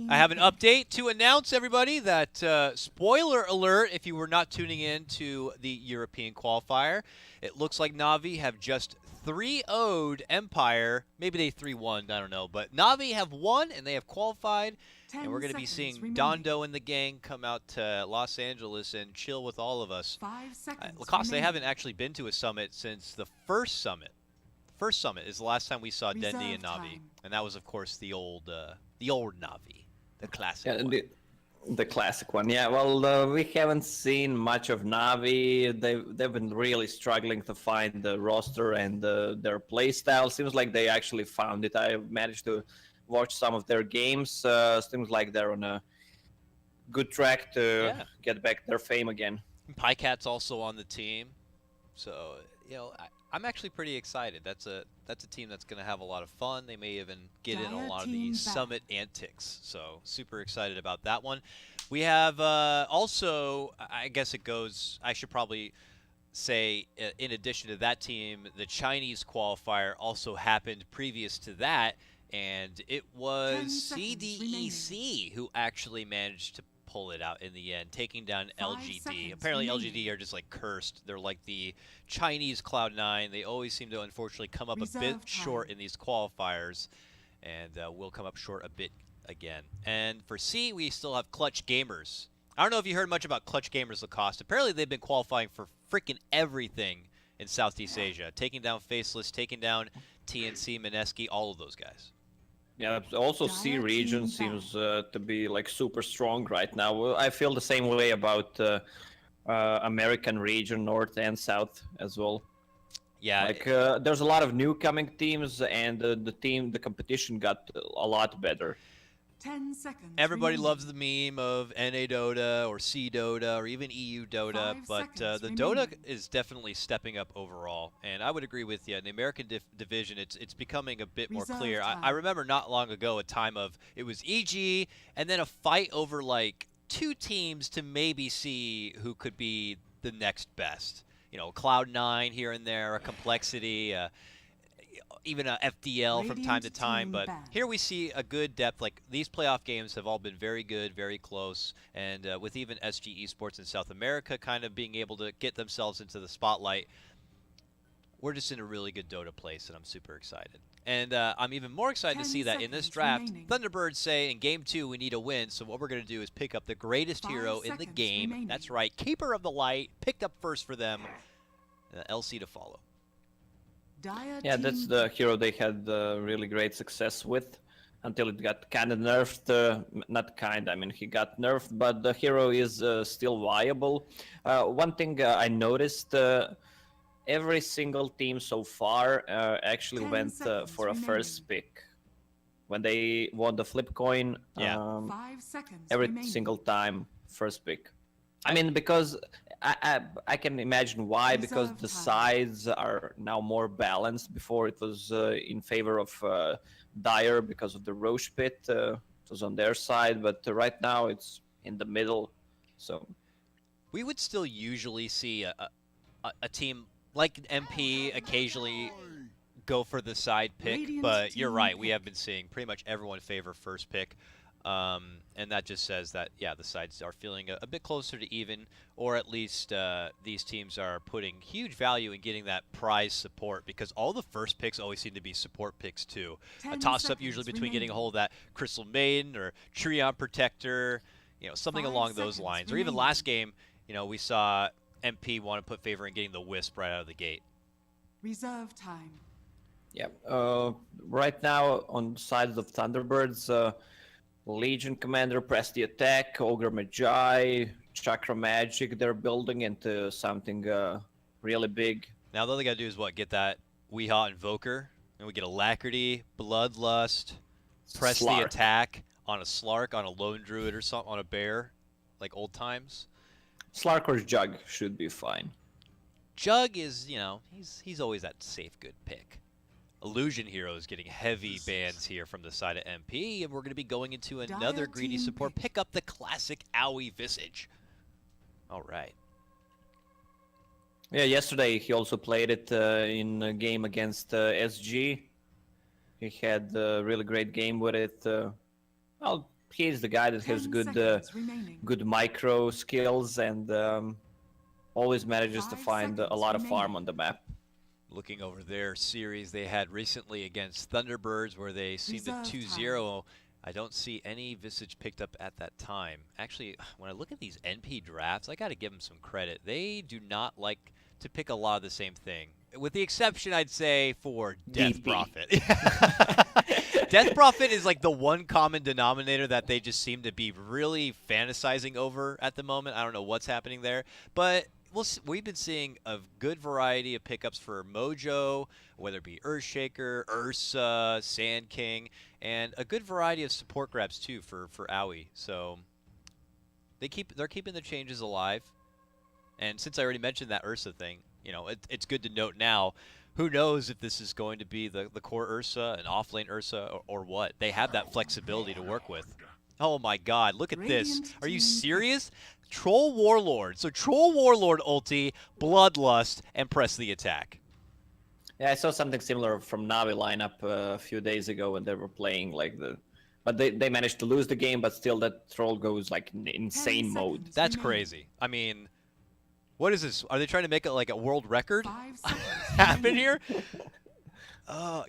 I have an update to announce, everybody, that spoiler alert if you were not tuning in to the European qualifier. It looks like Na'Vi have just 3-0'd Empire. Maybe they 3-1, I don't know. But Na'Vi have won, and they have qualified. And we're going to be seeing Dondo and the gang come out to Los Angeles and chill with all of us. 5 seconds Lacoste, they haven't actually been to a summit since the first summit. First summit is the last time we saw Dendi and Na'Vi. And that was, of course, the old Na'Vi, the classic one. The classic one. Yeah, well, we haven't seen much of Na'Vi. They've been really struggling to find the roster and their play style. Seems like they actually found it. I managed to watch some of their games. Seems like they're on a good track to get back their fame again. Pycat's also on the team, so I'm actually pretty excited. That's a team that's going to have a lot of fun. They may even get in a lot of the summit antics, so super excited about that one. We have also, I guess it goes, I should probably say, in addition to that team, the Chinese qualifier also happened previous to that, and it was CDEC who actually managed to pull it out in the end, taking down LGD. Apparently LGD are just like cursed. They're like the Chinese Cloud9. They always seem to unfortunately come up a bit short in these qualifiers, and will come up short a bit again. And for C, we still have Clutch Gamers. I don't know if you heard much about Clutch Gamers, Lacoste. Apparently they've been qualifying for freaking everything in Southeast Asia, taking down Faceless, taking down TNC, Mineski, all of those guys. Yeah, also C region seems to be like super strong right now. I feel the same way about American region, North and South as well. Yeah, like there's a lot of new coming teams, and the competition got a lot better. 10 seconds. Everybody loves the meme of NA Dota or C Dota or even EU Dota, but the Dota is definitely stepping up overall. And I would agree with you. In the American division, it's becoming a bit more clear. I remember not long ago a time of it was EG and then a fight over like 2 teams to maybe see who could be the next best. Cloud9 here and there, a Complexity, even a FDL from time to time, but here we see a good depth. Like these playoff games have all been very good, very close, and with even SG eSports in South America kind of being able to get themselves into the spotlight, we're just in a really good Dota place, and I'm super excited. And I'm even more excited to see that in this draft, Thunderbirds say in Game 2 we need a win, so what we're going to do is pick up the greatest hero in the game. That's right, Keeper of the Light, picked up first for them, LC to follow. Yeah, that's the hero they had really great success with until it got kind of nerfed. Not kind, I mean, he got nerfed, but the hero is still viable. One thing I noticed, every single team so far actually went for a first pick. When they won the flip coin, 5 seconds every remaining. single time, first pick. I mean, because I can imagine why, because the sides are now more balanced. Before it was in favor of Dire because of the Roche pit. It was on their side, but right now it's in the middle. So we would still usually see a team like MP occasionally go for the side pick, but you're right. We have been seeing pretty much everyone favor first pick. And that just says that, yeah, the sides are feeling a bit closer to even, or at least these teams are putting huge value in getting that prize support, because all the first picks always seem to be support picks too. A toss-up usually between getting a hold of that Crystal Maiden or Treon Protector, something along those lines. Or even last game, we saw MP want to put favor in getting the Wisp right out of the gate. Reserve time. Yeah, right now on sides of Thunderbirds, Legion Commander press the attack, Ogre Magi, Chakra Magic, they're building into something really big. Now all they gotta do is what? Get that Weehaw Invoker, and we get Alacrity, Bloodlust, press Slark. the attack on a Slark, on a Lone Druid or something, on a Bear, like old times. Slark or Jug should be fine. Jug is, he's always that safe, good pick. Illusion Hero is getting heavy bans here from the side of MP, and we're going to be going into another greedy support. Pick up the classic Owie Visage. All right. Yeah, yesterday he also played it in a game against SG. He had a really great game with it. Well, he's the guy that has 10 good seconds remaining. good micro skills and always manages to 5 find a seconds lot of remaining. farm on the map. Looking over their series they had recently against Thunderbirds where they seemed to Reserve 2-0. I don't see any Visage picked up at that time. Actually, when I look at these NP drafts, I got to give them some credit. They do not like to pick a lot of the same thing, with the exception, I'd say, for Death DP. Prophet. Death Prophet is like the one common denominator that they just seem to be really fantasizing over at the moment. I don't know what's happening there, but we've been seeing a good variety of pickups for Mojo, whether it be Earthshaker, Ursa, Sand King, and a good variety of support grabs too for Owie. So they're keeping the changes alive. And since I already mentioned that Ursa thing, you know, it's good to note now. Who knows if this is going to be the core Ursa, an offlane Ursa, or what? They have that flexibility to work with. Oh my God! Look at this. Are you serious? Troll Warlord. So Troll Warlord ulti, Bloodlust, and press the attack. Yeah, I saw something similar from Navi lineup a few days ago when they were playing like but they managed to lose the game, but still that troll goes like in insane mode. That's crazy. I mean, what is this? Are they trying to make it like a world record 5 seconds happen remaining. here?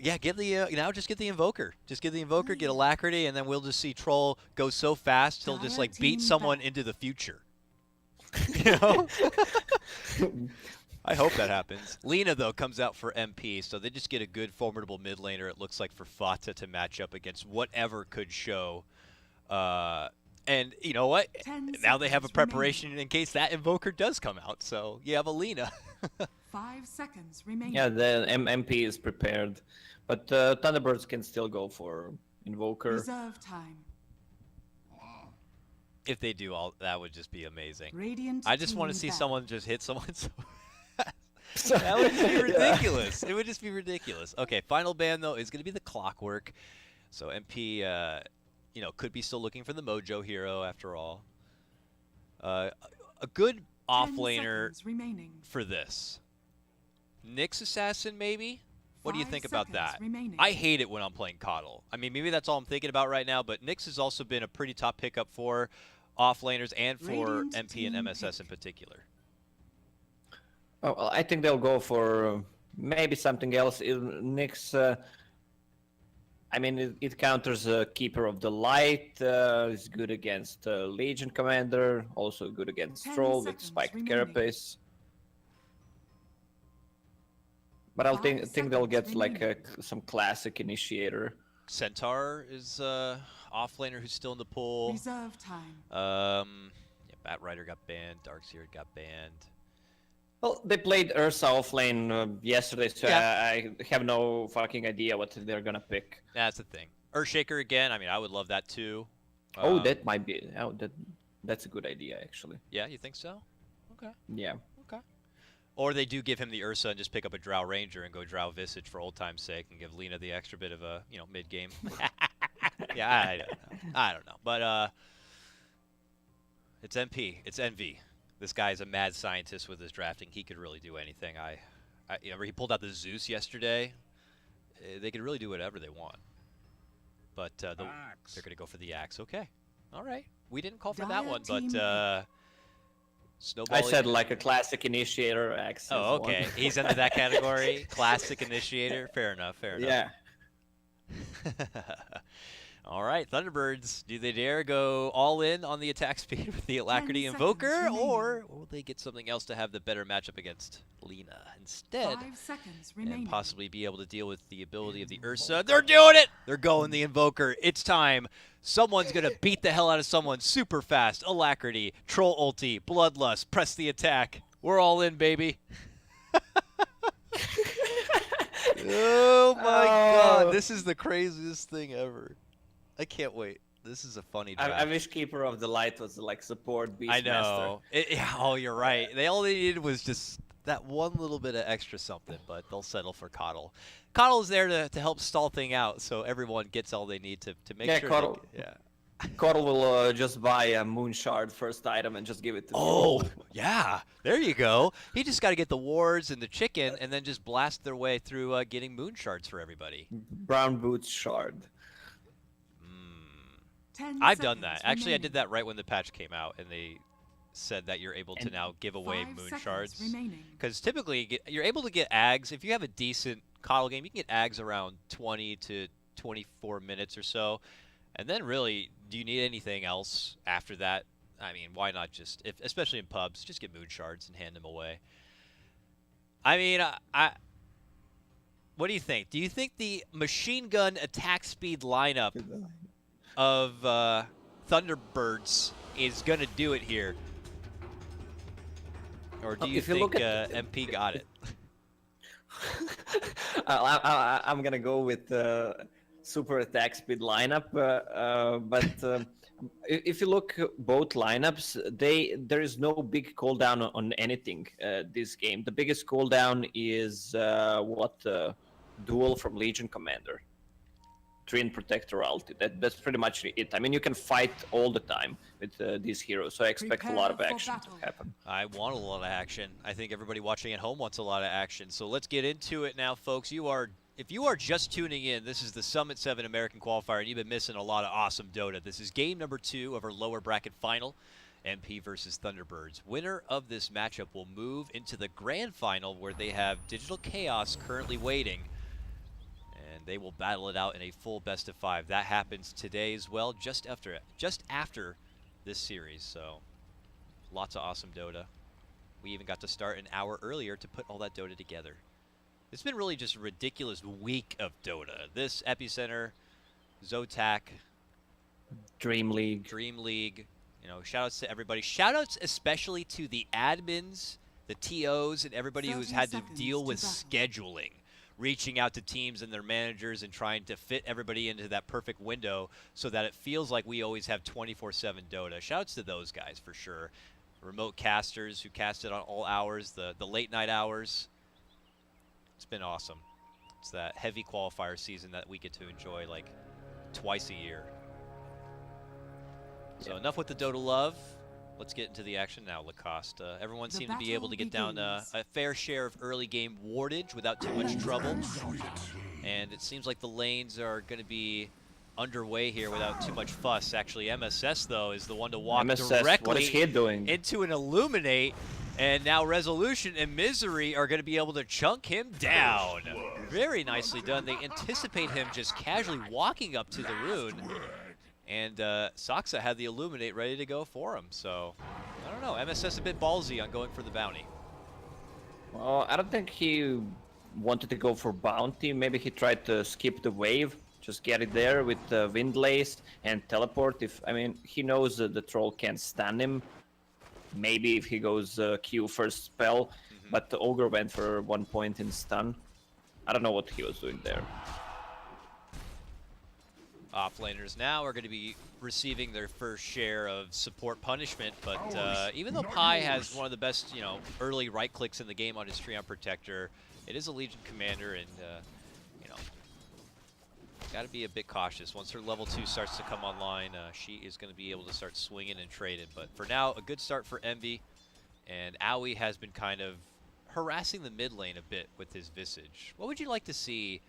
Yeah, give the just get the Invoker. Just get the Invoker, get Alacrity, and then we'll just see Troll go so fast he'll just like beat someone into the future. You know? I hope that happens. Lina, though, comes out for MP, so they just get a good, formidable mid laner, it looks like, for Fata to match up against whatever could show. And you know what? Now they have a preparation in case that Invoker does come out, so you have a Lina. 5 seconds remaining. Yeah, the MP is prepared, but Thunderbirds can still go for Invoker. Reserve time. If they do all, that would just be amazing. Radiant I just want to team see back. someone just hit someone so fast. That would just be ridiculous. It would just be ridiculous. Okay, final ban, though, is going to be the Clockwork. So MP, you know, could be still looking for the Mojo hero after all. A good 10 offlaner seconds remaining. for this. Nyx Assassin, maybe? What do you 5 think about seconds that? remaining. I hate it when I'm playing Coddle. I mean, maybe that's all I'm thinking about right now, but Nyx has also been a pretty top pickup for offlaners and for Radiant MP and team MSS in pick. particular. Oh, well, I think they'll go for maybe something else. Nyx, I mean, it counters Keeper of the Light. It's good against Legion Commander. Also good against 10 Troll with seconds Spiked remaining. Carapace. But I 5 think they'll get seconds like remaining. some classic initiator. Centaur is offlaner who's still in the pool. Reserve time. Yeah, Bat Rider got banned. Darkseer got banned. Well, they played Ursa offlane yesterday, so Yeah. I have no fucking idea what they're gonna pick. That's the thing. Earthshaker again. I mean, I would love that too. Oh, that might be. Oh, that's a good idea actually. Yeah, you think so? Okay. Yeah. Okay. Or they do give him the Ursa and just pick up a Drow Ranger and go Drow Visage for old time's sake and give Lina the extra bit of a, you know, mid-game. Yeah, I don't know. But it's MP. It's NV. This guy's a mad scientist with his drafting. He could really do anything. You know, he pulled out the Zeus yesterday. They could really do whatever they want. But they're going to go for the Axe. Okay. All right. We didn't call for that Dire one, team but Snowball. I said like a classic initiator Axe. Oh, is one. okay. He's under that category. Classic initiator. Fair enough. Fair enough. Yeah. All right, Thunderbirds. Do they dare go all in on the attack speed with the Alacrity 10 Invoker, seconds or will they get something else to have the better matchup against Lina instead? 5 seconds remaining. And possibly be able to deal with the ability of the Ursa. They're doing it! They're going the Invoker. It's time. Someone's going to beat the hell out of someone super fast. Alacrity, Troll ulti, Bloodlust, press the attack. We're all in, baby. Oh my God. This is the craziest thing ever. I can't wait. This is a funny draft. I wish Keeper of the Light was like support Beastmaster. I know. Oh, you're right. All they needed was just that one little bit of extra something, but they'll settle for Coddle. Coddle's there to help stall thing out, so everyone gets all they need to make Yeah, sure. Coddle. Coddle will just buy a Moon Shard first item and just give it to Oh, Troll. yeah. There you go. He just got to get the wards and the chicken, and then just blast their way through getting moon shards for everybody. Brown Boots Shard. 10 I've done seconds that. Actually, I did remaining. that right when the patch came out, and they said that you're able to now give away 5 moon seconds shards. remaining. Because typically, you're able to get ags. If you have a decent coddle game, you can get ags around 20 to 24 minutes or so. And then really, do you need anything else after that? I mean, why not just, especially in pubs, just get moon shards and hand them away. I mean, what do you think? Do you think the machine gun attack speed lineup of Thunderbirds is going to do it here? Or do you think MP got it? I'm gonna go with super attack speed lineup, but if you look both lineups, there is no big cooldown on anything this game. The biggest cooldown is Duel from Legion Commander. Twin Protector ulti. That's pretty much it. I mean, you can fight all the time with these heroes, so I expect a lot of action to happen. I want a lot of action. I think everybody watching at home wants a lot of action. So let's get into it now, folks. If you are just tuning in, this is the Summit 7 American Qualifier, and you've been missing a lot of awesome Dota. This is game number 2 of our lower bracket final, MP versus Thunderbirds. Winner of this matchup will move into the grand final, where they have Digital Chaos currently waiting. And they will battle it out in a full best of 5. That happens today as well, just after this series. So lots of awesome Dota. We even got to start an hour earlier to put all that Dota together. It's been really just a ridiculous week of Dota. This Epicenter, Zotac, Dream League. You know, shoutouts to everybody. Shoutouts especially to the admins, the TOs, and everybody who's had to deal with scheduling. Reaching out to teams and their managers and trying to fit everybody into that perfect window so that it feels like we always have 24/7 Dota. Shouts to those guys for sure. Remote casters who casted on all hours, the late night hours. It's been awesome. It's that heavy qualifier season that we get to enjoy like twice a year. So enough with the Dota love. Let's get into the action now, Lacoste. Everyone seemed to be able to get down a fair share of early game wardage without too much trouble. And it seems like the lanes are going to be underway here without too much fuss. Actually, MSS, though, is the one to walk directly what is he doing? into an Illuminate. And now Resolution and Misery are going to be able to chunk him down. Very nicely done. They anticipate him just casually walking up to the rune. And Saksa had the Illuminate ready to go for him. So, I don't know. MSS a bit ballsy on going for the bounty. Well, I don't think he wanted to go for bounty. Maybe he tried to skip the wave. Just get it there with Windlace and teleport. I mean, he knows the troll can't stun him. Maybe if he goes Q first spell. But the Ogre went for 1 point in stun. I don't know what he was doing there. Offlaners now are going to be receiving their first share of support punishment, but even though Pi has one of the best, early right clicks in the game on his Treant Protector, it is a Legion Commander, and got to be a bit cautious. Once her level 2 starts to come online, she is going to be able to start swinging and trading. But for now, a good start for Envy, and Owie has been kind of harassing the mid lane a bit with his Visage. What would you like to see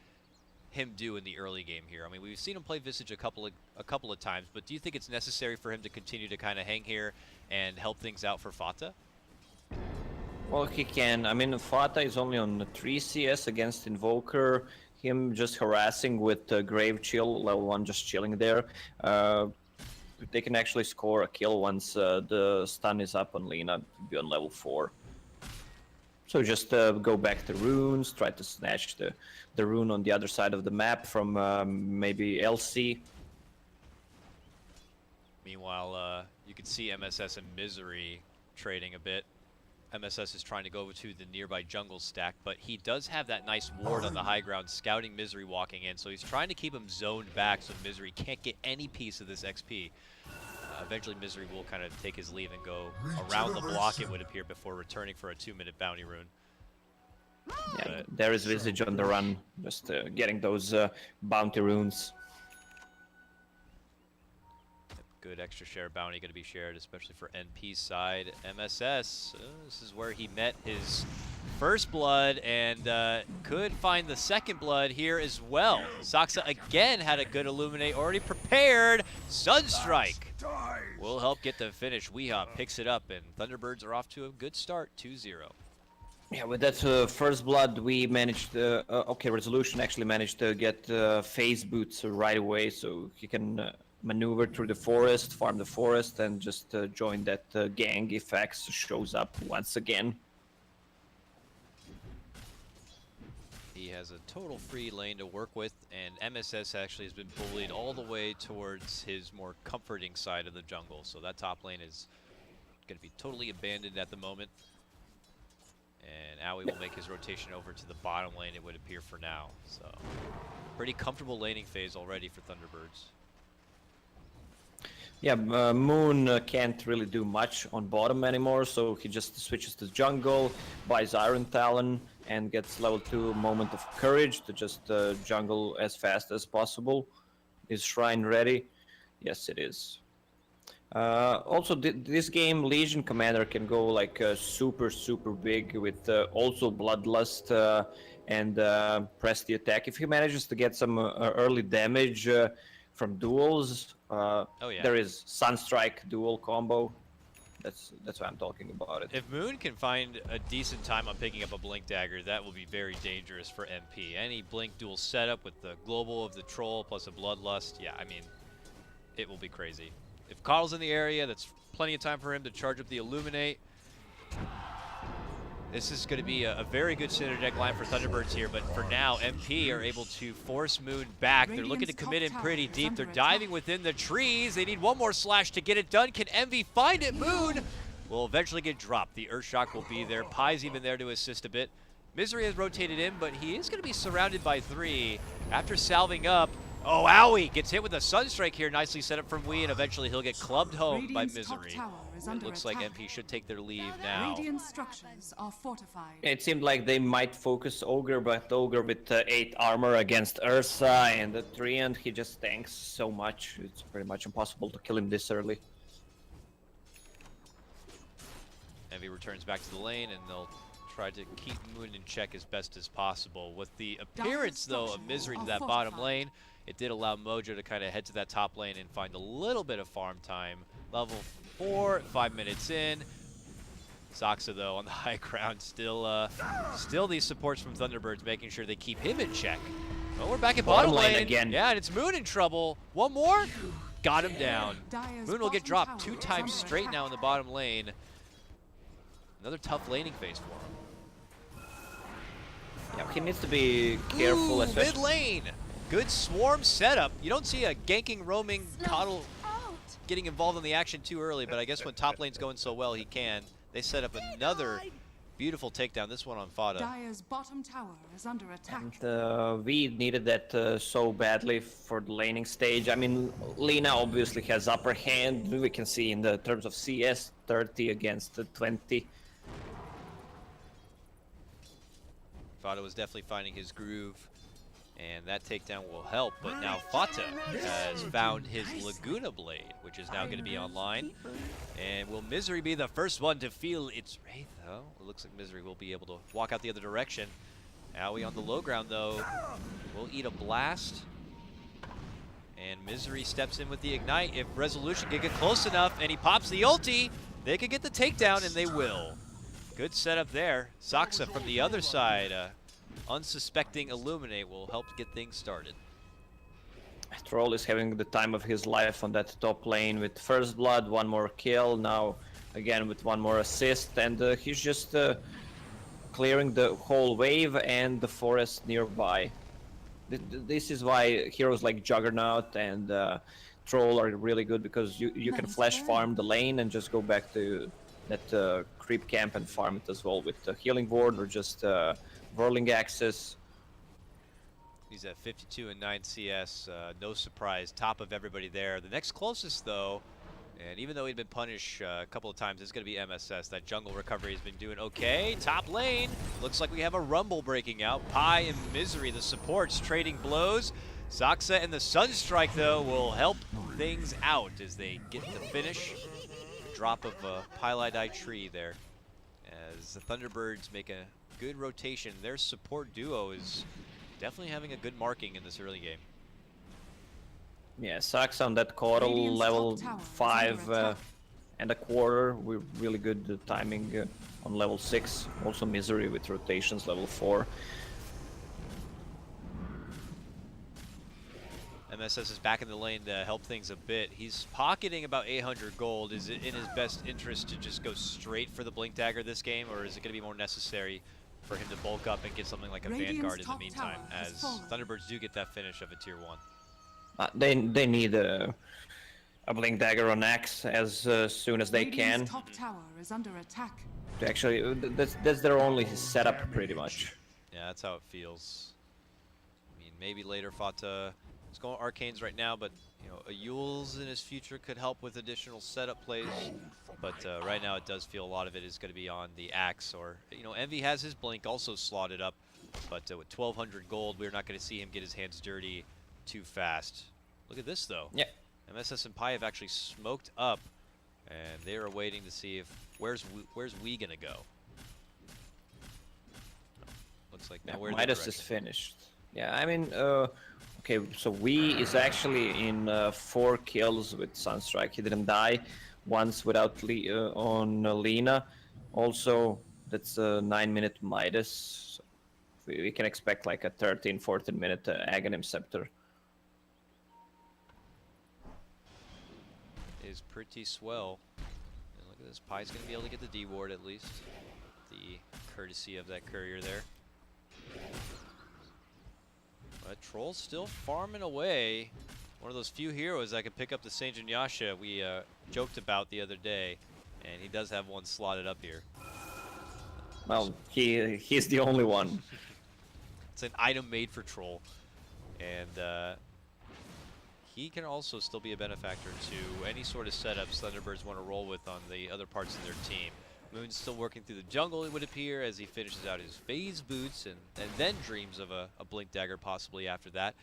him do in the early game here? I mean, we've seen him play Visage a couple of times, but do you think it's necessary for him to continue to kind of hang here and help things out for Fata? Well, he can. I mean, Fata is only on the 3 CS against Invoker. Him just harassing with Grave Chill, level 1 just chilling there. They can actually score a kill once the stun is up on Lina, be on level 4. So just go back to runes, try to snatch the rune on the other side of the map from maybe LC. Meanwhile, you can see MSS and Misery trading a bit. MSS is trying to go to the nearby jungle stack, but he does have that nice ward on the high ground, scouting Misery walking in, so he's trying to keep him zoned back so Misery can't get any piece of this XP. Eventually Misery will kind of take his leave and go around the block, it would appear, before returning for a 2-minute bounty rune. Yeah, there is Visage on the run, just getting those bounty runes. Good extra share bounty going to be shared, especially for NP's side. MSS, this is where he met his first blood and could find the second blood here as well. Saksa again had a good illuminate already prepared. Sunstrike will help get the finish. Weehaw picks it up, and Thunderbirds are off to a good start, 2-0. Yeah, with that first blood, we managed. Okay, Resolution actually managed to get phase boots right away, so he can maneuver through the forest, farm the forest, and just join that gang if X shows up once again. He has a total free lane to work with, and MSS actually has been bullied all the way towards his more comforting side of the jungle. So that top lane is going to be totally abandoned at the moment. And Aoi will make his rotation over to the bottom lane, it would appear, for now. So pretty comfortable laning phase already for Thunderbirds. Yeah, Moon can't really do much on bottom anymore, so he just switches to jungle, buys Iron Talon, and gets level 2 Moment of Courage to just jungle as fast as possible. Is Shrine ready? Yes, it is. Also, this game, Legion Commander can go like super big with also Bloodlust and press the attack. If he manages to get some early damage from duels, there is Sunstrike dual combo. That's why I'm talking about it. If Moon can find a decent time on picking up a Blink Dagger, that will be very dangerous for MP. Any Blink dual setup with the global of the Troll plus a Bloodlust, yeah, I mean, it will be crazy. If Carl's in the area, that's plenty of time for him to charge up the Illuminate. This is going to be a very good synergetic line for Thunderbirds here, but for now, MP are able to force Moon back. They're looking to commit in pretty deep. They're diving within the trees. They need one more slash to get it done. Can MV find it? Moon will eventually get dropped. The Earthshock will be there. Pie's even there to assist a bit. Misery has rotated in, but he is going to be surrounded by 3. After salving up, oh, Aoi gets hit with a Sunstrike here. Nicely set up from Wee, and eventually he'll get clubbed home by Misery. It looks like MP should take their leave now. Radiant structures are fortified. It seemed like they might focus Ogre, but Ogre with 8 armor against Ursa and the Treant, he just tanks so much. It's pretty much impossible to kill him this early. MV returns back to the lane, and they'll try to keep Moon in check as best as possible. With the appearance, though, of Misery to that bottom lane, it did allow Mojo to kind of head to that top lane and find a little bit of farm time. Level 4, 5 minutes in. Saksa, though, on the high ground, still these supports from Thunderbirds making sure they keep him in check. Oh, we're back at bottom lane again. Yeah, and it's Moon in trouble. One more, got him down. Moon will get dropped 2 times straight now in the bottom lane. Another tough laning phase for him. Yeah, he needs to be careful, especially mid lane. Good swarm setup. You don't see a ganking, roaming, coddle getting involved in the action too early, but I guess when top lane's going so well, he can. They set up another beautiful takedown, this one on Fada. Dire's bottom tower is under attack. And we needed that so badly for the laning stage. I mean, Lina obviously has upper hand. We can see in the terms of CS, 30 against 20. Fada was definitely finding his groove, and that takedown will help, but now Fata has found his Laguna Blade, which is now going to be online. And will Misery be the first one to feel its wraith, though? It looks like Misery will be able to walk out the other direction. Aoi on the low ground, though, will eat a blast. And Misery steps in with the Ignite. If Resolution can get close enough and he pops the ulti, they could get the takedown, and they will. Good setup there. Saksa from the other side. Unsuspecting Illuminate will help get things started. Troll is having the time of his life on that top lane with first blood, 1 more kill, now again with 1 more assist, and he's just clearing the whole wave and the forest nearby. This is why heroes like Juggernaut and Troll are really good, because you can flash farm the lane and just go back to that creep camp and farm it as well with the healing ward or just whirling access. He's at 52 and 9 CS, no surprise, top of everybody there. The next closest, though, and even though he'd been punished a couple of times, it's going to be MSS. That jungle recovery has been doing okay. Top lane, looks like we have a rumble breaking out. Pie and Misery, the supports, trading blows. Saksa and the Sunstrike, though, will help things out as they get the finish. Drop of a Pylite tree there, as the Thunderbirds make a good rotation. Their support duo is definitely having a good marking in this early game. Yeah, Sax on that Coral level 5 and a quarter. We're really good timing on level 6. Also Misery with rotations level 4. MSS is back in the lane to help things a bit. He's pocketing about 800 gold. Is it in his best interest to just go straight for the Blink Dagger this game, or is it going to be more necessary for him to bulk up and get something like a Vanguard in the meantime, as Thunderbirds do get that finish of a tier 1? They need a Blink Dagger on Axe as soon as they can. Top tower is under attack. Actually, that's their only setup pretty much. Yeah, that's how it feels. I mean, maybe later Fata is going Arcanes right now, but you know, a Yule's in his future could help with additional setup plays. But right now it does feel a lot of it is going to be on the Axe, or you know, Envy has his Blink also slotted up, but with 1,200 gold, we're not going to see him get his hands dirty too fast. Look at this though. Yeah. MSS and Pi have actually smoked up, and they are waiting to see if where's we gonna go. Looks like now Midas is finished. Yeah, I mean, okay, so we is actually in 4 kills with Sunstrike. He didn't die once without on Lina. Also, that's a 9-minute Midas. So we can expect like a 13-14 minute Aghanim Scepter. Is pretty swell. And look at this, Pi's gonna be able to get the D ward at least. The courtesy of that courier there. But Troll's still farming away. One of those few heroes that could pick up the Saint Yasha we joked about the other day, and he does have one slotted up here. Well, he's the only one. It's an item made for Troll, and he can also still be a benefactor to any sort of setups Thunderbirds want to roll with on the other parts of their team. Moon's still working through the jungle, it would appear, as he finishes out his phase boots and then dreams of a Blink Dagger possibly after that.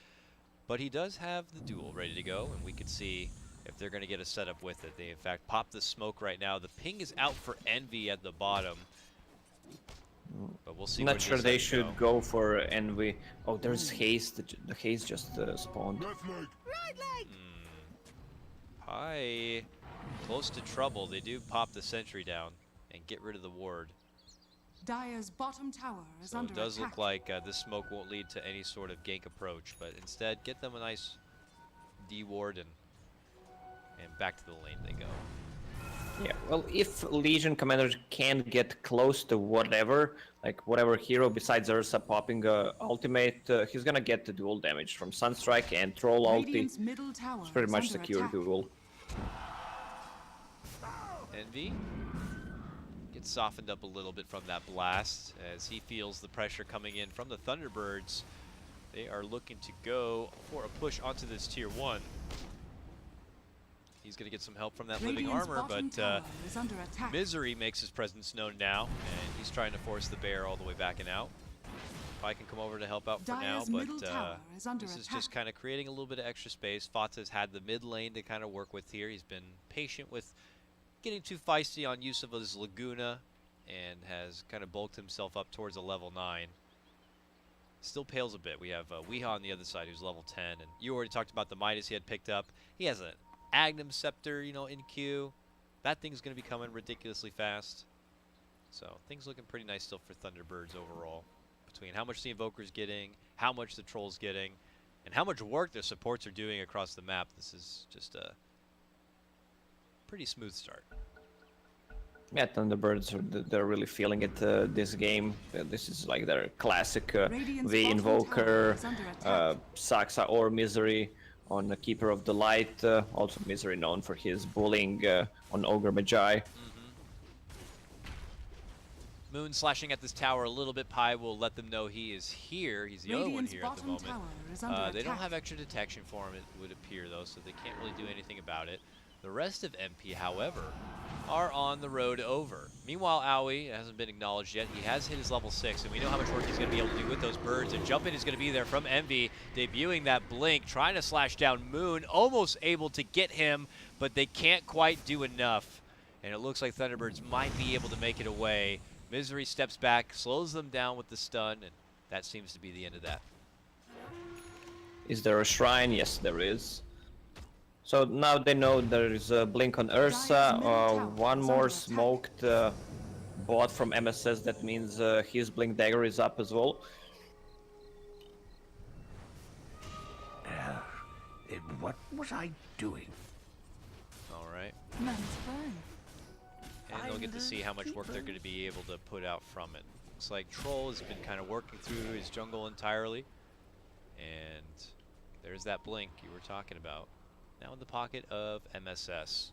But he does have the duel ready to go, and we could see if they're going to get a setup with it. They, in fact, pop the smoke right now. The ping is out for Envy at the bottom. But we'll see. Not sure they should go for Envy. Oh, there's haste. The haste just spawned. Pi close to trouble. They do pop the sentry down and get rid of the ward. Dire's bottom tower is So under it does attack. look like this smoke won't lead to any sort of gank approach, but instead get them a nice D ward and back to the lane they go. Yeah, well, if Legion commanders can get close to whatever, like whatever hero besides Ursa popping ultimate, he's gonna get the dual damage from Sunstrike and Troll ulti. Radiant's middle tower It's pretty is much under secure attack. duel. Envy gets softened up a little bit from that blast as he feels the pressure coming in from the Thunderbirds. They are looking to go for a push onto this tier 1. He's going to get some help from that living Radiant's armor, bottom but tower is under attack. Misery makes his presence known now, and he's trying to force the bear all the way back and out. Pi can come over to help out for now, Dire's middle but tower is under this is attack. just kind of creating a little bit of extra space. Fata's had the mid lane to kind of work with here. He's been patient with getting too feisty on use of his Laguna and has kind of bulked himself up towards a level 9. Still pales a bit. We have Weeha on the other side who's level 10, and you already talked about the Midas he had picked up. He has an Aghanim Scepter, you know, in queue. That thing's going to be coming ridiculously fast. So things looking pretty nice still for Thunderbirds overall. Between how much the Invoker's getting, how much the Troll's getting, and how much work their supports are doing across the map, this is just a pretty smooth start. Yeah, Thunderbirds, they're really feeling it this game. This is like their classic V Invoker, Saxa or Misery on the Keeper of the Light. Also Misery known for his bullying on Ogre Magi. Moon slashing at this tower a little bit. Pi will let them know he is here. He's the only one here at the moment. They don't have extra detection for him, it would appear, though, so they can't really do anything about it. The rest of MP, however, are on the road over. Meanwhile, Aoi hasn't been acknowledged yet. He has hit his level 6, and we know how much work he's going to be able to do with those birds. And jump in is going to be there from Envy, debuting that blink, trying to slash down Moon, almost able to get him, but they can't quite do enough. And it looks like Thunderbirds might be able to make it away Misery steps back, slows them down with the stun, and that seems to be the end of that. Is there a shrine? Yes, there is. So now they know there is a blink on Ursa, one more smoked bot from MSS, that means his blink dagger is up as well. What was I doing? Alright. Man's burn. And they'll get to see how much work they're going to be able to put out from it. Looks like Troll has been kind of working through his jungle entirely. And there's that blink you were talking about. Now in the pocket of MSS.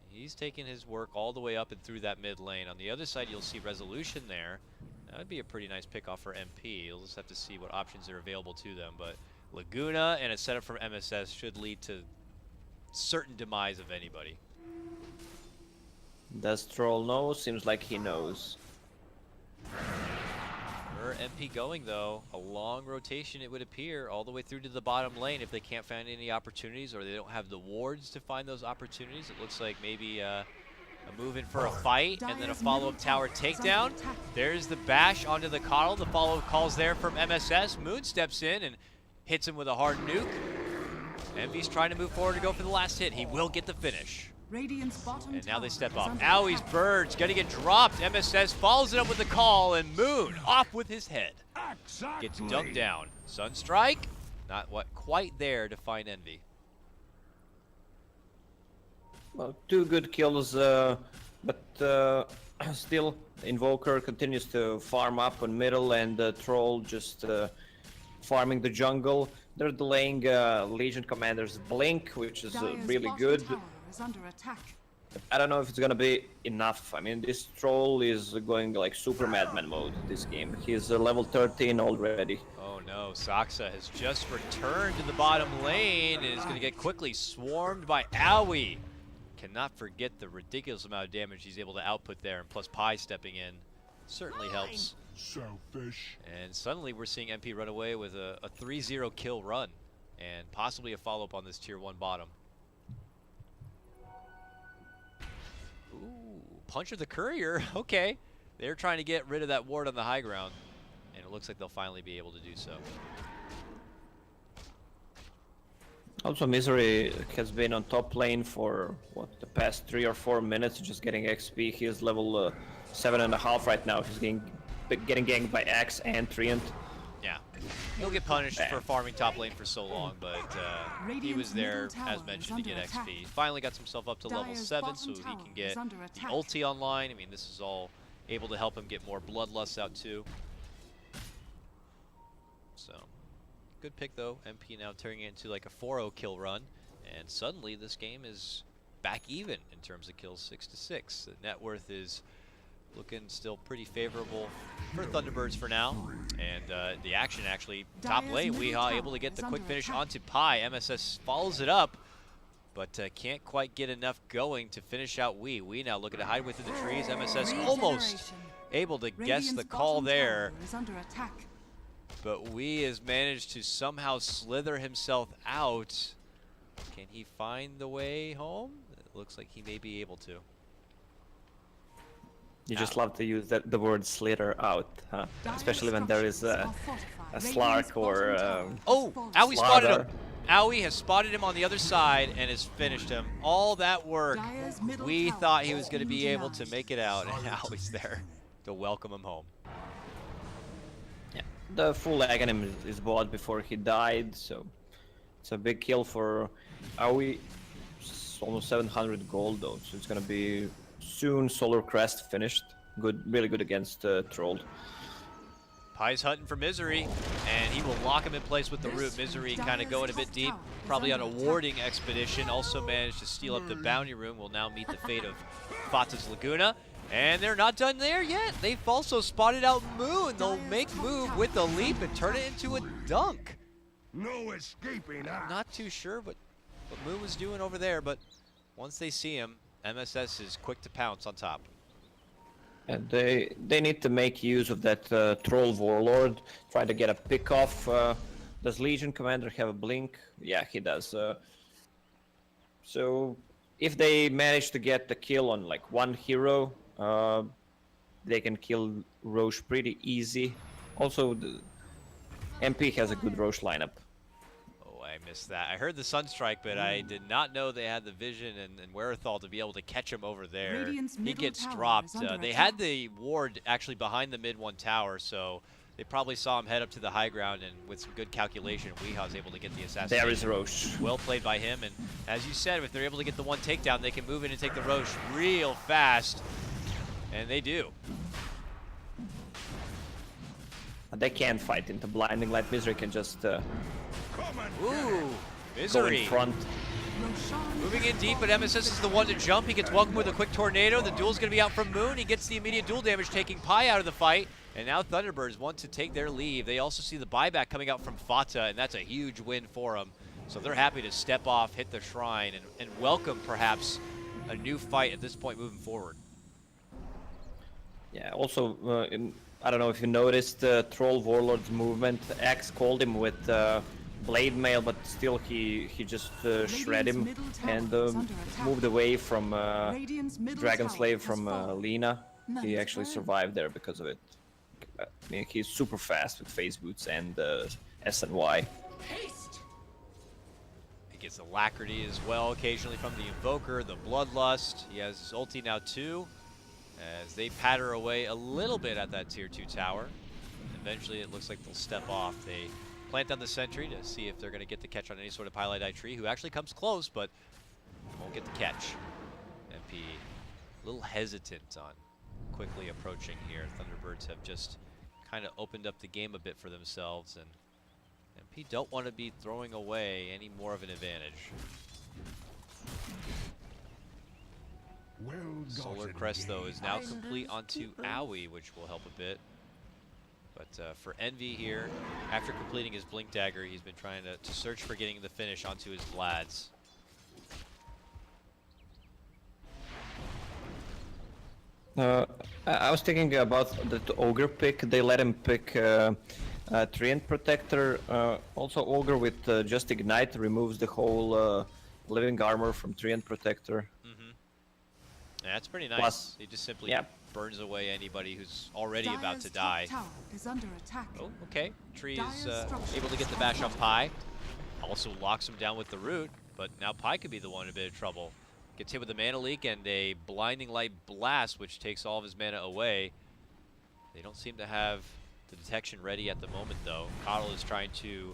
He's taking his work all the way up and through that mid lane. On the other side, you'll see Resolution there. That would be a pretty nice pickoff for MP. You'll just have to see what options are available to them. But Laguna and a setup from MSS should lead to certain demise of anybody. Does Troll know? Seems like he knows. Where MP going though, a long rotation it would appear all the way through to the bottom lane if they can't find any opportunities or they don't have the wards to find those opportunities. It looks like maybe a move in for a fight and then a follow-up tower takedown. There's the bash onto the coddle. The follow-up call's there from MSS. Moon steps in and hits him with a hard nuke. Envy's trying to move forward to go for the last hit. He will get the finish. And now they step off. Owie's Bird's gonna get dropped. MSS follows it up with the call, and Moon off with his head. Gets dunked down. Sunstrike, not quite there to find Envy. Well, 2 good kills, but still Invoker continues to farm up on middle, and Troll just farming the jungle. They're delaying Legion Commander's blink, which is really good. Under attack. I don't know if it's gonna be enough. I mean, this Troll is going like super madman mode this game. He's level 13 already. Oh no, Saksa has just returned to the bottom lane and is gonna get quickly swarmed by Owie. Cannot forget the ridiculous amount of damage he's able to output there, and plus Pi stepping in certainly helps. Selfish. And suddenly we're seeing MP run away with a 3-0 kill run and possibly a follow-up on this tier 1 bottom. Ooh, Puncher the Courier, okay. They're trying to get rid of that ward on the high ground, and it looks like they'll finally be able to do so. Also, Misery has been on top lane for, what, the past 3 or 4 minutes, just getting XP. He is level 7.5 right now. He's getting ganked by Axe and Treant. Yeah, he'll get punished for farming top lane for so long, but he was there, as mentioned, to get XP. Finally got himself up to level 7 so he can get the ulti online. I mean, this is all able to help him get more bloodlust out too. So, good pick though. MP now turning it into like a 4-0 kill run, and suddenly this game is back even in terms of kills, 6-6. The net worth is looking still pretty favorable for Thunderbirds for now. And the action actually, top lane, Weehaw able to get the quick finish onto Pi. MSS follows it up, but can't quite get enough going to finish out Wee. Wee now looking to hide within the trees. MSS almost able to guess the call there. But Wee has managed to somehow slither himself out. Can he find the way home? It looks like he may be able to. You just love to use the word slither out, huh? Especially when there is a Slark or oh, Owie spotted him! Owie has spotted him on the other side and has finished him. All that work, we thought he was going to be able to make it out, and Owie's there to welcome him home. Yeah, the full Aghanim is bought before he died, so it's a big kill for Owie. It's almost 700 gold though, so it's going to be soon Solar Crest finished. Good, really good against Troll. Pi's hunting for Misery, and he will lock him in place with the root. Misery kind of going a bit deep, probably on a warding expedition. Also managed to steal up the bounty room. Will now meet the fate of Fata's Laguna. And they're not done there yet. They've also spotted out Moon. They'll make move with the leap and turn it into a dunk. No escaping. Not too sure what Moon was doing over there, but once they see him, MSS is quick to pounce on top. And they need to make use of that Troll Warlord, try to get a pick off. Does Legion Commander have a blink? Yeah, he does. So if they manage to get the kill on like one hero, they can kill Roche pretty easy. Also, the MP has a good Roche lineup. Oh, I missed that. I heard the Sunstrike, but I did not know they had the vision and wherewithal to be able to catch him over there. He gets dropped. They had the ward actually behind the mid 1 tower, so they probably saw him head up to the high ground, and with some good calculation, Weehaw was able to get the assassination. There is Roche. Well played by him, and as you said, if they're able to get the 1 takedown, they can move in and take the Roche real fast, and they do. They can't fight into Blinding Light. Misery can just Ooh, go Misery. in front. Moving in deep, but MSS is the one to jump. He gets welcomed with a quick tornado. The duel's going to be out from Moon. He gets the immediate duel damage, taking Pi out of the fight. And now Thunderbirds want to take their leave. They also see the buyback coming out from Fata, and that's a huge win for them. So they're happy to step off, hit the shrine, and welcome perhaps a new fight at this point moving forward. Yeah, also, I don't know if you noticed Troll Warlord's movement. Axe called him with Blade Mail, but still he just shred him and moved away from Dragon Slave from Lina. He actually survived there because of it. I mean, he's super fast with phase boots and S and Y. He gets Alacrity as well occasionally from the Invoker, the Bloodlust. He has his ulti now too, as they patter away a little bit at that tier 2 tower. Eventually it looks like they'll step off. They plant down the sentry to see if they're going to get the catch on any sort of Highlight Eye tree, who actually comes close but won't get the catch. MP a little hesitant on quickly approaching here. Thunderbirds have just kind of opened up the game a bit for themselves, and MP don't want to be throwing away any more of an advantage. Well Solar gotten, Crest, though, is now game. complete onto Owie, which will help a bit. But for Envy here, after completing his Blink Dagger, he's been trying to search for getting the finish onto his Vlads. I was thinking about the Ogre pick. They let him pick Treant Protector. Also, Ogre with just Ignite removes the whole living armor from Treant Protector. Yeah, that's pretty nice. Plus, he just simply burns away anybody who's already about to die. Is under attack. Oh, okay. Tree is able to get the bash on Pi. Also locks him down with the root, but now Pi could be the one in a bit of trouble. Gets hit with a mana leak and a Blinding Light Blast, which takes all of his mana away. They don't seem to have the detection ready at the moment, though. Coddle is trying to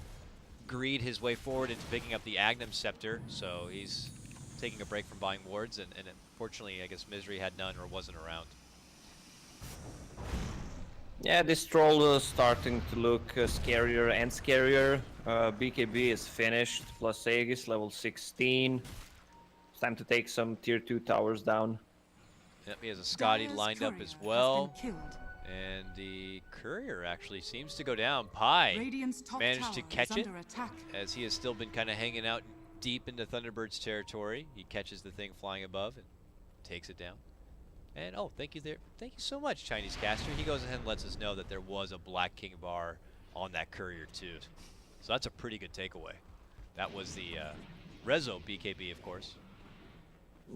greed his way forward into picking up the Agnum Scepter, so he's taking a break from buying wards, and unfortunately, I guess Misery had none or wasn't around. Yeah, this troll is starting to look scarier and scarier. BKB is finished, plus Aegis, level 16. It's time to take some tier 2 towers down. Yep, he has a Scotty lined up as well. And the Courier actually seems to go down. Pi managed to catch it, as he has still been kind of hanging out deep into Thunderbird's territory. He catches the thing flying above and takes it down. And oh, thank you so much, Chinese caster. He goes ahead and lets us know that there was a Black King bar on that Courier too. So that's a pretty good takeaway. That was the Rezo BKB, of course.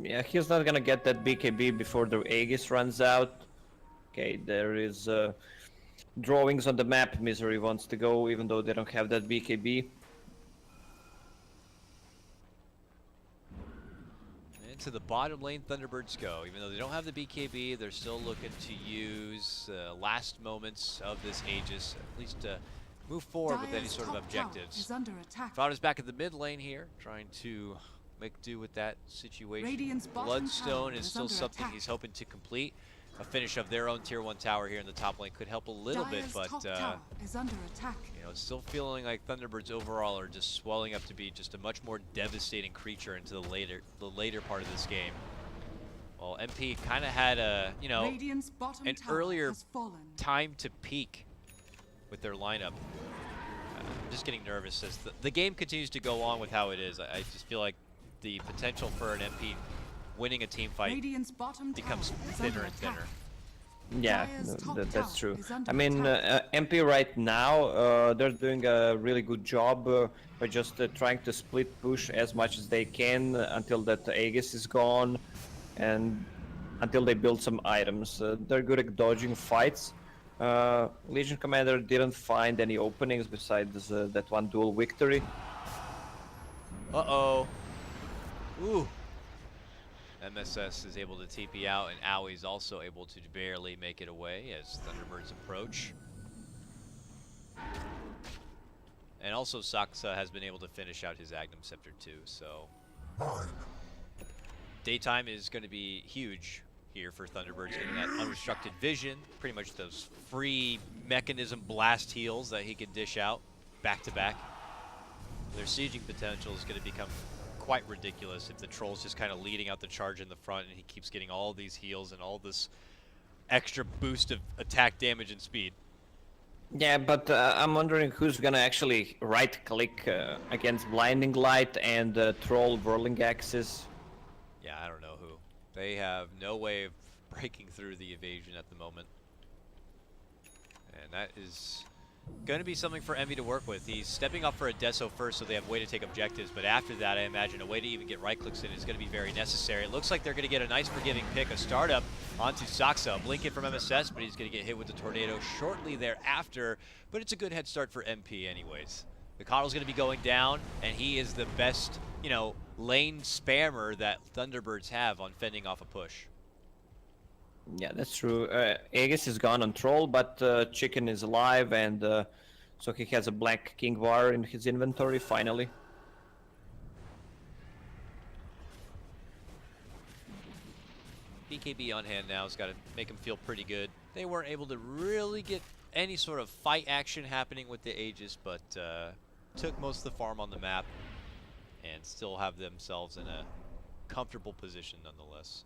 Yeah, he's not gonna get that BKB before the Aegis runs out. Okay, there is drawings on the map. Misery wants to go, even though they don't have that BKB. To the bottom lane, Thunderbirds go. Even though they don't have the BKB, they're still looking to use last moments of this Aegis, at least to move forward with any sort of objectives. Fauda's back at the mid lane here, trying to make do with that situation. Bloodstone is still something he's hoping to complete. A finish of their own tier 1 tower here in the top lane could help a little bit, but you know, it's still feeling like Thunderbirds overall are just swelling up to be just a much more devastating creature into the later part of this game. Well, MP kind of had a, you know, an earlier time to peak with their lineup. I'm just getting nervous as the game continues to go on with how it is. I just feel like the potential for an MP winning a team fight becomes thinner and thinner. Yeah, that's true. I mean, MP right now, they're doing a really good job by just trying to split push as much as they can until that Aegis is gone. And until they build some items. They're good at dodging fights. Legion Commander didn't find any openings besides that one duel victory. Uh-oh. Ooh. MSS is able to TP out, and Aui's also able to barely make it away as Thunderbirds approach. And also Saksa has been able to finish out his Agnum Scepter too, so... Daytime is going to be huge here for Thunderbirds, getting that unrestricted vision, pretty much those free mechanism blast heals that he can dish out back to back. Their sieging potential is going to become quite ridiculous if the Troll's just kind of leading out the charge in the front and he keeps getting all these heals and all this extra boost of attack damage and speed. Yeah, but I'm wondering who's gonna actually right-click against Blinding Light and Troll Whirling Axes. Yeah, I don't know who. They have no way of breaking through the evasion at the moment. And that is going to be something for Envy to work with. He's stepping up for a Deso first so they have a way to take objectives, but after that I imagine a way to even get right clicks in is going to be very necessary. It looks like they're going to get a nice forgiving pick, a startup onto Saksa. Blink it from MSS, but he's going to get hit with the tornado shortly thereafter, but it's a good head start for MP anyways. The Coddle's going to be going down, and he is the best, you know, lane spammer that Thunderbirds have on fending off a push. Yeah, that's true. Aegis is gone on Troll, but Chicken is alive, and so he has a Black King Var in his inventory, finally. BKB on hand now has got to make him feel pretty good. They weren't able to really get any sort of fight action happening with the Aegis, but took most of the farm on the map and still have themselves in a comfortable position nonetheless.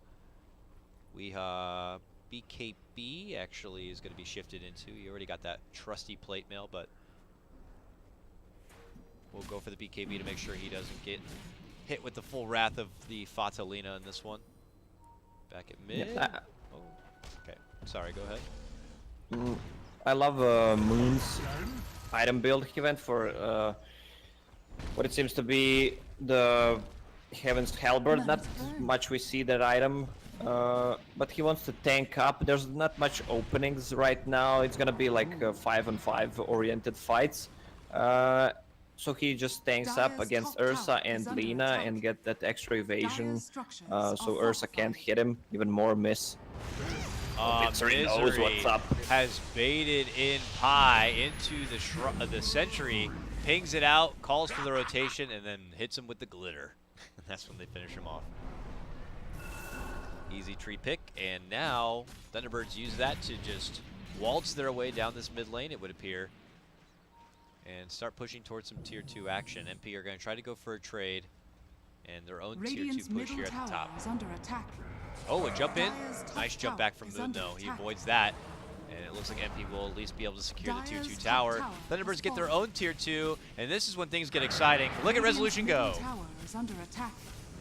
We BKB actually is going to be shifted into. You already got that trusty plate mail, but we'll go for the BKB to make sure he doesn't get hit with the full wrath of the Fatalina in this one. Back at mid. Yeah. Oh, okay. Sorry, go ahead. I love Moon's item build. He went for what it seems to be the Heaven's Halberd. Not much we see that item. But he wants to tank up. There's not much openings right now. It's gonna be like 5-on-5 oriented fights. So he just tanks up against Ursa and Lina and get that extra evasion. So Ursa can't hit him. Even more miss. Misery knows what's up. Has baited in Pi into the Sentry, pings it out, calls for the rotation, and then hits him with the glitter. That's when they finish him off. Easy tree pick, and now Thunderbirds use that to just waltz their way down this mid lane, it would appear, and start pushing towards some tier 2 action. MP are going to try to go for a trade, and their own tier 2 push here at the top. Oh, a jump in. Nice jump back from Moon, though. He avoids that, and it looks like MP will at least be able to secure the tier 2 tower. Thunderbirds get their own tier 2, and this is when things get exciting. Look at Resolution go.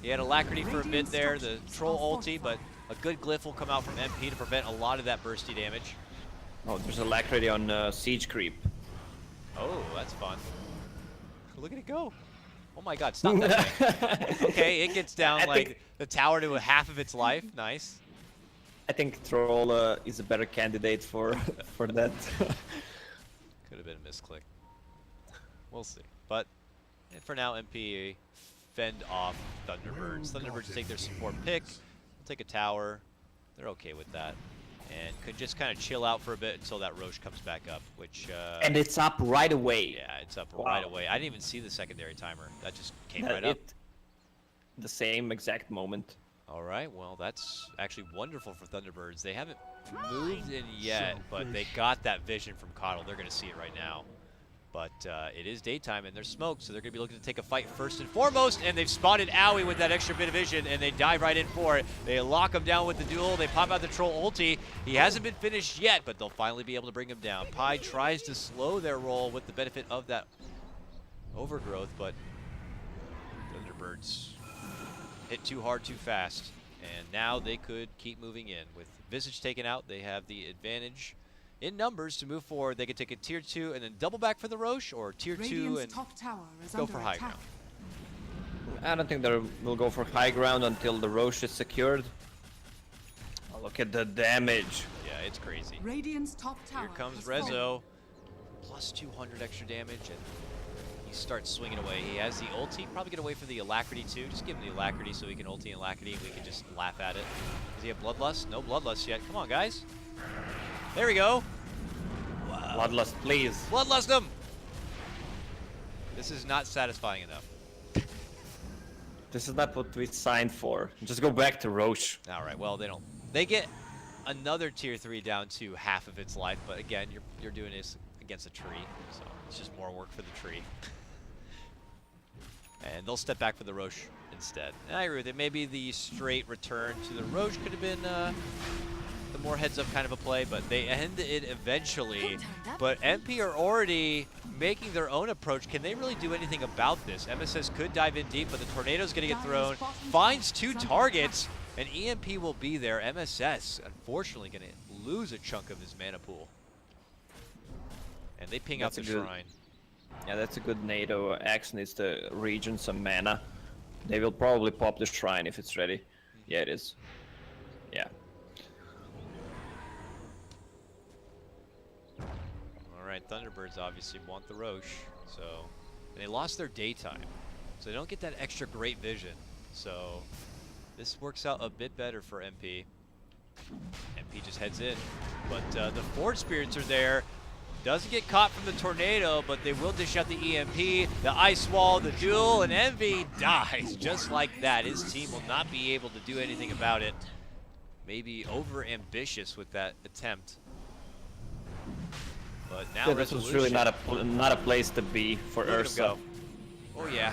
He had Alacrity for a bit there, the Troll ulti, but a good glyph will come out from MP to prevent a lot of that bursty damage. Oh, there's Alacrity on Siege Creep. Oh, that's fun. Look at it go. Oh my god, stop that thing. Okay, it gets down like the tower to a half of its life. Nice. I think Troll is a better candidate for that. Could have been a misclick. We'll see. But for now, MP fend off Thunderbirds. Thunderbirds take their support pick, take a tower. They're okay with that, and could just kind of chill out for a bit until that Roche comes back up, which... and it's up right away. Yeah, it's up right away. I didn't even see the secondary timer. That just came right up. The same exact moment. All right, well, that's actually wonderful for Thunderbirds. They haven't moved in yet, but they got that vision from Coddle. They're going to see it right now. But it is daytime, and there's smoke, so they're going to be looking to take a fight first and foremost, and they've spotted Aui with that extra bit of vision, and they dive right in for it. They lock him down with the duel. They pop out the Troll ulti. He hasn't been finished yet, but they'll finally be able to bring him down. Pi tries to slow their roll with the benefit of that overgrowth, but Thunderbirds hit too hard too fast, and now they could keep moving in. With Visage taken out, they have the advantage in numbers to move forward. They could take a tier 2 and then double back for the Roche, or tier 2 and go for high ground. I don't think they will go for high ground until the Roche is secured. Oh, look at the damage. Yeah, it's crazy. Radiant's top tower. Here comes has fallen. Rezo. Plus 200 extra damage, and he starts swinging away. He has the ulti. Probably gonna wait for the alacrity too. Just give him the alacrity so he can ulti and alacrity, and we can just laugh at it. Does he have bloodlust? No bloodlust yet. Come on, guys. There we go. Wow. Bloodlust, please. Bloodlust him. This is not satisfying enough. This is not what we signed for. Just go back to Roche. All right. Well, they don't. They get another tier 3 down to half of its life, but again, you're doing this against a tree, so it's just more work for the tree. And they'll step back for the Roche instead. And I agree with it. Maybe the straight return to the Roche could have been the more heads-up kind of a play, but they end it eventually. But MP are already making their own approach. Can they really do anything about this? MSS could dive in deep, but the Tornado's going to get thrown. Finds 2 targets, and EMP will be there. MSS, unfortunately, going to lose a chunk of his mana pool. And they ping out the shrine. Yeah, that's a good NATO action, is to regen some mana. They will probably pop the shrine if it's ready. Yeah, it is. Yeah. Alright, Thunderbirds obviously want the Roche, so they lost their daytime. So they don't get that extra great vision. So this works out a bit better for MP. MP just heads in. But the Forge Spirits are there. Doesn't get caught from the Tornado, but they will dish out the EMP, the Ice Wall, the duel, and Envy dies just like that. His team will not be able to do anything about it. Maybe over-ambitious with that attempt. But now this was really not a place to be for Ursa. Oh yeah.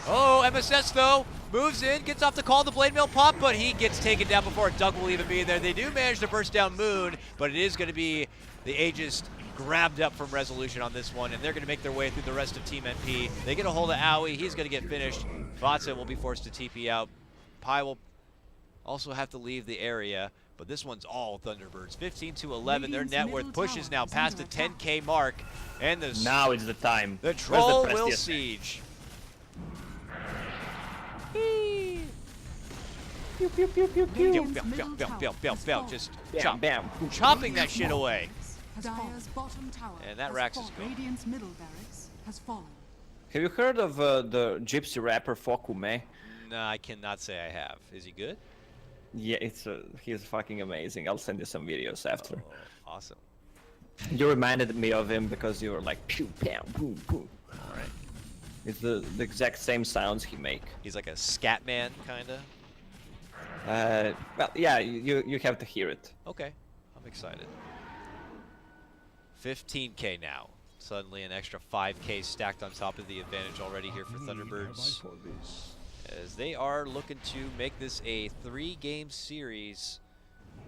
Oh, MSS though moves in, gets off the call, the blade mill pop, but he gets taken down before a dunk will even be there. They do manage to burst down Moon, but it is going to be the Aegis grabbed up from Resolution on this one, and they're going to make their way through the rest of Team MP. They get a hold of Aoi. He's going to get finished. Vatsa will be forced to TP out. Pi will also have to leave the area, but this one's all Thunderbirds. 15-11. Their net worth pushes now past the 10K mark, and now is the time. The Troll will siege. Pew, pew, pew, pew, pew. Just chopping that shit away. And that Rax is gone. Radiant's middle barracks has fallen. Have you heard of the gypsy rapper Fokume? No, I cannot say I have. Is he good? Yeah, he's fucking amazing. I'll send you some videos after. Oh, awesome. You reminded me of him because you were like pew, pow, boom, boom. All right. It's the exact same sounds he make. He's like a scat man, kinda. Well, yeah, you have to hear it. Okay, I'm excited. 15K now. Suddenly an extra 5K stacked on top of the advantage already here for Thunderbirds, as they are looking to make this a 3-game series.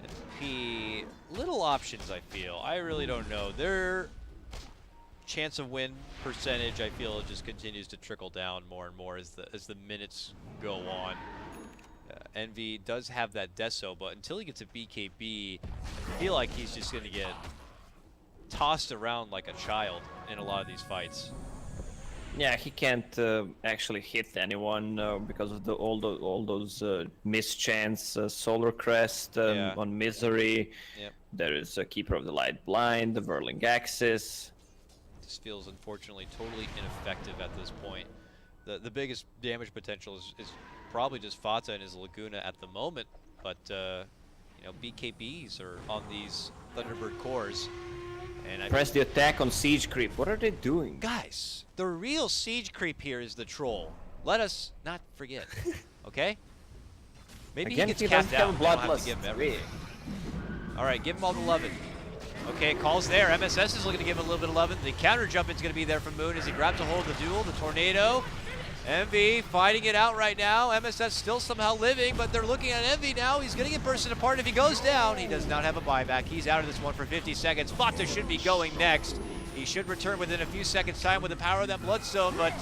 And P, little options, I feel. I really don't know. Their chance of win percentage, I feel, just continues to trickle down more and more as the minutes go on. Envy does have that Deso, but until he gets a BKB, I feel like he's just going to get tossed around like a child in a lot of these fights. Yeah, he can't actually hit anyone because of all those mischance, Solar Crest on Misery. Yep. There is a Keeper of the Light Blind, the Whirling Axis. This feels unfortunately totally ineffective at this point. The biggest damage potential is probably just Fata and his Laguna at the moment, but you know, BKBs are on these Thunderbird cores. And press the attack on siege creep. What are they doing? Guys, the real siege creep here is the troll. Let us not forget, okay? Maybe again, he gets capped out. We don't have to give him everything. Really? All right, give him all the loving. Okay, calls there. MSS is looking to give him a little bit of loving. The counter jump is going to be there from Moon as he grabs a hold of the duel, the Tornado. Envy fighting it out right now. MSS still somehow living, but they're looking at Envy now. He's going to get bursted apart. If he goes down, he does not have a buyback. He's out of this one for 50 seconds. Fata should be going next. He should return within a few seconds' time with the power of that Bloodstone, but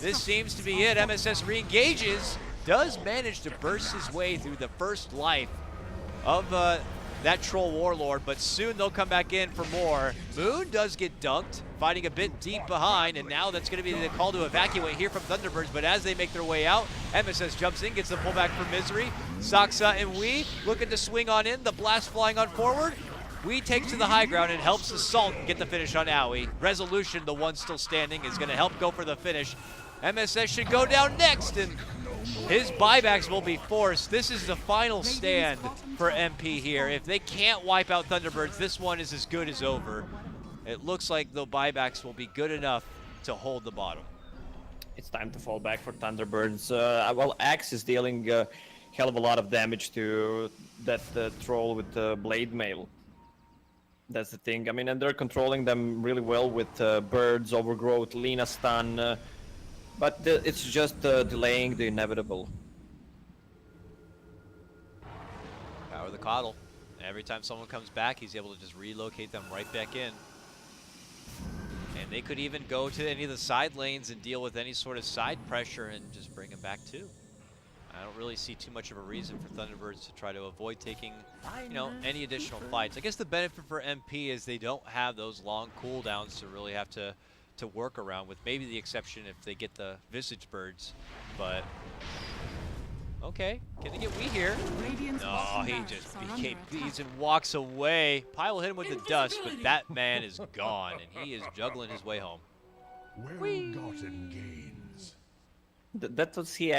this seems to be it. MSS re-engages, does manage to burst his way through the first life of that Troll Warlord, but soon they'll come back in for more. Moon does get dunked, fighting a bit deep behind, and now that's going to be the call to evacuate here from Thunderbirds, but as they make their way out, MSS jumps in, gets the pullback from Misery. Saksa and Wee looking to swing on in. The blast flying on forward. Wee takes to the high ground and helps the Salt get the finish on Aoi. Resolution, the one still standing, is going to help go for the finish. MSS should go down next, and his buybacks will be forced. This is the final stand for MP here. If they can't wipe out Thunderbirds, this one is as good as over. It looks like the buybacks will be good enough to hold the bottom. It's time to fall back for Thunderbirds. Well, Axe is dealing a hell of a lot of damage to that troll with Blade Mail. That's the thing. I mean, and they're controlling them really well with Birds, Overgrowth, Lina Stun, but it's just delaying the inevitable. Power the Coddle. Every time someone comes back, he's able to just relocate them right back in. And they could even go to any of the side lanes and deal with any sort of side pressure and just bring them back too. I don't really see too much of a reason for Thunderbirds to try to avoid taking, any additional fights. I guess the benefit for MP is they don't have those long cooldowns to really have to work around, with maybe the exception if they get the Visage Birds. But okay, can they get Wee here? No, he just BKBs and walks away. Pi will hit him with the dust, but that man is gone, and he is juggling his way home. Well-gotten gains. That was he.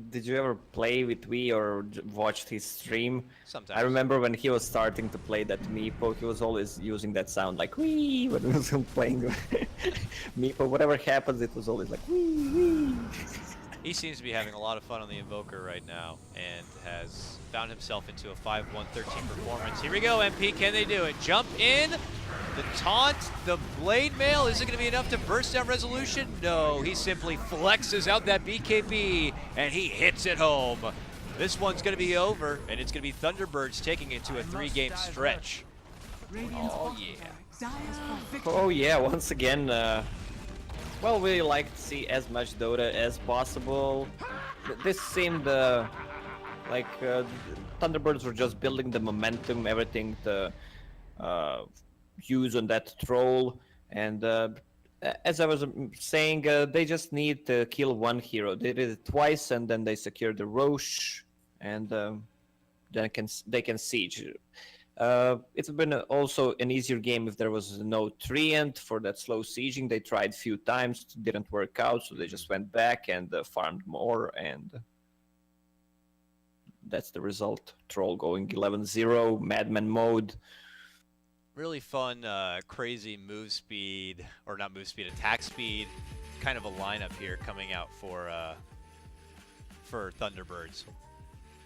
Did you ever play with Wee or watched his stream? Sometimes. I remember when he was starting to play that Meepo, he was always using that sound like Wee when he was playing Meepo. Whatever happens, it was always like Wee, Wee. He seems to be having a lot of fun on the Invoker right now and has found himself into a 5-1-13 performance. Here we go, MP. Can they do it? Jump in. The taunt, the Blade Mail. Is it going to be enough to burst down Resolution? No. He simply flexes out that BKB and he hits it home. This one's going to be over, and it's going to be Thunderbirds taking it to a 3-game stretch. Oh, yeah. Oh, yeah. Once again, well, we like to see as much Dota as possible. This seemed like Thunderbirds were just building the momentum, everything to use on that troll. And as I was saying, they just need to kill one hero. They did it twice, and then they secured the Roche, and then they can siege. It's been also an easier game if there was no treant for that slow sieging. They tried a few times, didn't work out, so they just went back and farmed more, and that's the result. Troll going 11-0, Madman mode. Really fun, crazy move speed, or not move speed, attack speed, kind of a lineup here coming out for Thunderbirds.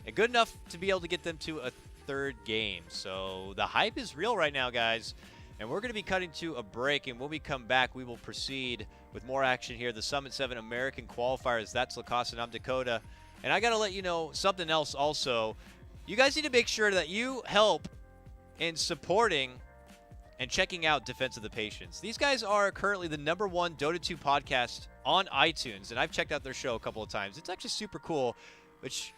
And good enough to be able to get them to a 3rd game. So the hype is real right now, guys. And we're going to be cutting to a break, and when we come back, we will proceed with more action here. The Summit 7 American Qualifiers. That's Lacoste and I'm Dakota. And I got to let you know something else also. You guys need to make sure that you help in supporting and checking out Defense of the Patients. These guys are currently the #1 Dota 2 podcast on iTunes, and I've checked out their show a couple of times. It's actually super cool, which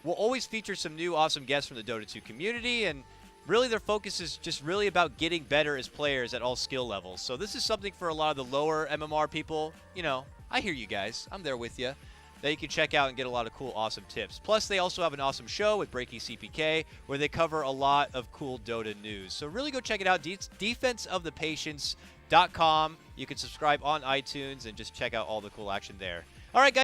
will always feature some new awesome guests from the Dota 2 community, and really their focus is just really about getting better as players at all skill levels. So this is something for a lot of the lower MMR people. I hear you guys. I'm there with you. That you can check out and get a lot of cool, awesome tips. Plus, they also have an awesome show with Breaky CPK where they cover a lot of cool Dota news. So really go check it out, defenseofthepatients.com. You can subscribe on iTunes and just check out all the cool action there. All right, guys.